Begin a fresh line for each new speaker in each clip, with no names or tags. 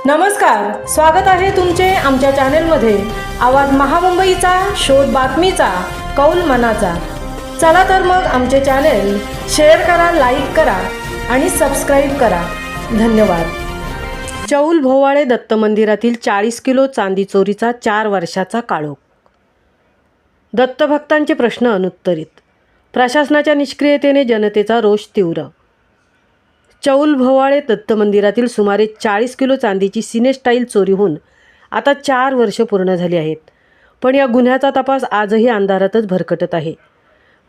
नमस्कार, स्वागत आहे तुमचे आमच्या चॅनेलमध्ये। आवाज महामुंबईचा, शोध बातमीचा, कौल मनाचा। चला तर मग आमचे चॅनेल शेअर करा, लाईक करा आणि सबस्क्राईब करा। धन्यवाद। चौल भोवाळे दत्त मंदिरातील 40 किलो चांदी चोरीचा 4 वर्षाचा काळोख। दत्तभक्तांचे प्रश्न अनुत्तरित। प्रशासनाच्या निष्क्रियतेने जनतेचा रोष तीव्र। चौल भोवाळे दत्त मंदिरातील सुमारे 40 किलो चांदीची सिनेस्टाईल चोरी होऊन आता 4 वर्ष पूर्ण झाली आहेत, पण या गुन्ह्याचा तपास आजही अंधारातच भरकटत आहे।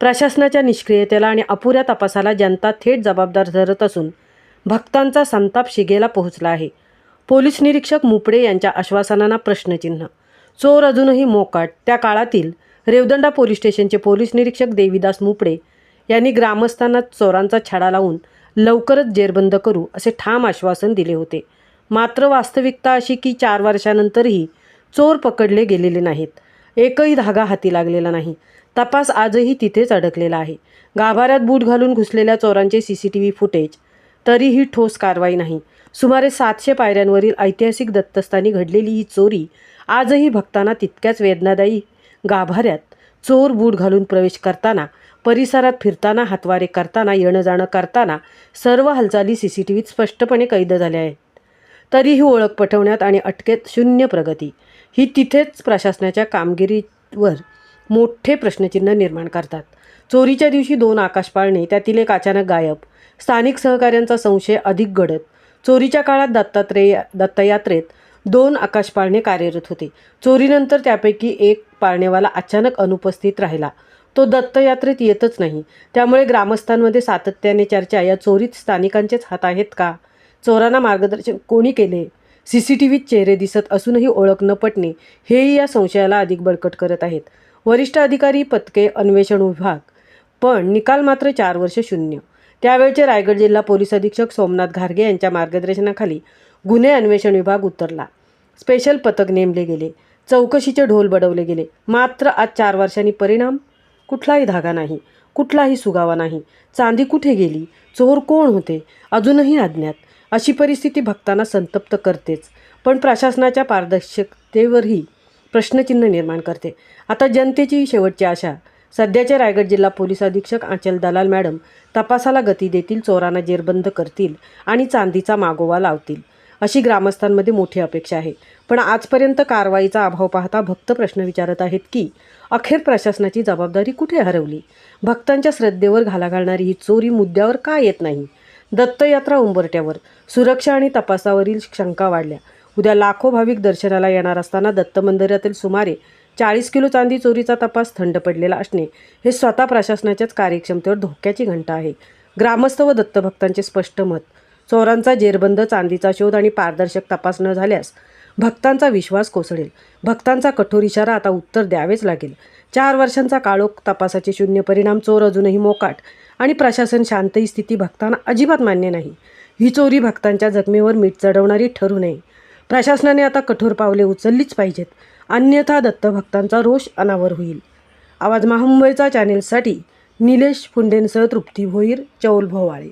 प्रशासनाच्या निष्क्रियतेला आणि अपुऱ्या तपासाला जनता थेट जबाबदार धरत असून भक्तांचा संताप शिगेला पोहोचला आहे। पोलीस निरीक्षक मुपडे यांच्या आश्वासनांना प्रश्नचिन्ह। चोर अजूनही मोकाट। त्या काळातील रेवदंडा पोलीस स्टेशनचे पोलीस निरीक्षक देवीदास मुपडे यांनी ग्रामस्थांना चोरांचा छडा लावून लवकरच जेरबंद करू असे ठाम आश्वासन दिले होते। मात्र वास्तविकता अशी की 4 वर्षांनंतरही चोर पकडले गेलेले नाहीत। एकही धागा हाती लागलेला नाही। तपास आजही तिथेच अडकलेला आहे। गाभाऱ्यात बूट घालून घुसलेल्या चोरांचे CCTV फुटेज, तरीही ठोस कारवाई नाही। सुमारे 700 पायऱ्यांवरील ऐतिहासिक दत्तस्थानी घडलेली ही चोरी आजही भक्तांना तितक्याच वेदनादायी। गाभाऱ्यात चोर बूट घालून प्रवेश करताना, परिसरात फिरताना, हातवारे करताना, येणं जाणं करताना सर्व हालचाली CCTVत स्पष्टपणे कैद झाल्या आहेत। तरीही ओळख पटवण्यात आणि अटकेत शून्य प्रगती। ही तिथेच प्रशासनाच्या कामगिरीवर मोठे प्रश्नचिन्ह निर्माण करतात। चोरीच्या दिवशी 2 आकाश पाळणे, त्यातील एक अचानक गायब। स्थानिक सहकाऱ्यांचा संशय अधिक गडद। चोरीच्या काळात दत्तयात्रेत 2 आकाश पाळणे कार्यरत होते। चोरीनंतर त्यापैकी एक पाळणेवाला अचानक अनुपस्थित राहिला। तो दत्तयात्रेत येतच नाही। त्यामुळे ग्रामस्थांमध्ये सातत्याने चर्चा, या चोरीत स्थानिकांचेच हात आहेत का? चोरांना मार्गदर्शन कोणी केले? CCTVत चेहरे दिसत असूनही ओळख न पटणे हेही या संशयाला अधिक बळकट करत आहेत। वरिष्ठ अधिकारी, पथके, अन्वेषण विभाग, पण निकाल मात्र 4 वर्ष शून्य। त्यावेळचे रायगड जिल्हा पोलीस अधीक्षक सोमनाथ घारगे यांच्या मार्गदर्शनाखाली गुन्हे अन्वेषण विभाग उतरला। स्पेशल पथक नेमले गेले। चौकशीचे ढोल बडवले गेले। मात्र आज 4 वर्षांनी परिणाम? कुठलाही धागा नाही, कुठलाही सुगावा नाही। चांदी कुठे गेली? चोर कोण होते? अजूनही अज्ञात। अशी परिस्थिती भक्तांना संतप्त करतेच, पण प्रशासनाच्या पारदर्शकतेवरही प्रश्नचिन्ह निर्माण करते। आता जनतेची शेवटची आशा, सध्याचे रायगड जिल्हा पोलीस अधीक्षक आंचल दलाल मॅडम तपासाला गती देतील, चोरांना जेरबंद करतील आणि चांदीचा मागोवा लावतील, अशी ग्रामस्थांमध्ये मोठी अपेक्षा आहे। पण आजपर्यंत कारवाईचा अभाव पाहता भक्त प्रश्न विचारत आहेत की अखेर प्रशासनाची जबाबदारी कुठे हरवली? भक्तांच्या श्रद्धेवर घाला घालणारी ही चोरी मुद्द्यावर का येत नाही? दत्तयात्रा उंबरठ्यावर, सुरक्षा आणि तपासावरील शंका वाढल्या। उद्या लाखो भाविक दर्शनाला येणार असताना दत्त मंदिरातील सुमारे 40 किलो चांदी चोरीचा तपास थंड पडलेला असणे हे स्वतः प्रशासनाच्याच कार्यक्षमतेवर धोक्याची घंटा आहे। ग्रामस्थ व दत्तभक्तांचे स्पष्ट मत, चोरांचा जेरबंद, चांदीचा शोध आणि पारदर्शक तपास न झाल्यास भक्तांचा विश्वास कोसळेल। भक्तांचा कठोर इशारा, आता उत्तर द्यावेच लागेल। 4 वर्षांचा काळोख, तपासाचे शून्य परिणाम, चोर अजूनही मोकाट आणि प्रशासन शांत, ही स्थिती भक्तांना अजिबात मान्य नाही। ही चोरी भक्तांच्या जखमेवर मीठ चढवणारी ठरू नये। प्रशासनाने आता कठोर पावले उचललीच पाहिजेत, अन्यथा दत्तभक्तांचा रोष अनावर होईल। आवाज महामुंबईचा चॅनेलसाठी निलेश फुंडेंसह तृप्ती भोईर, चौल भोवाळे।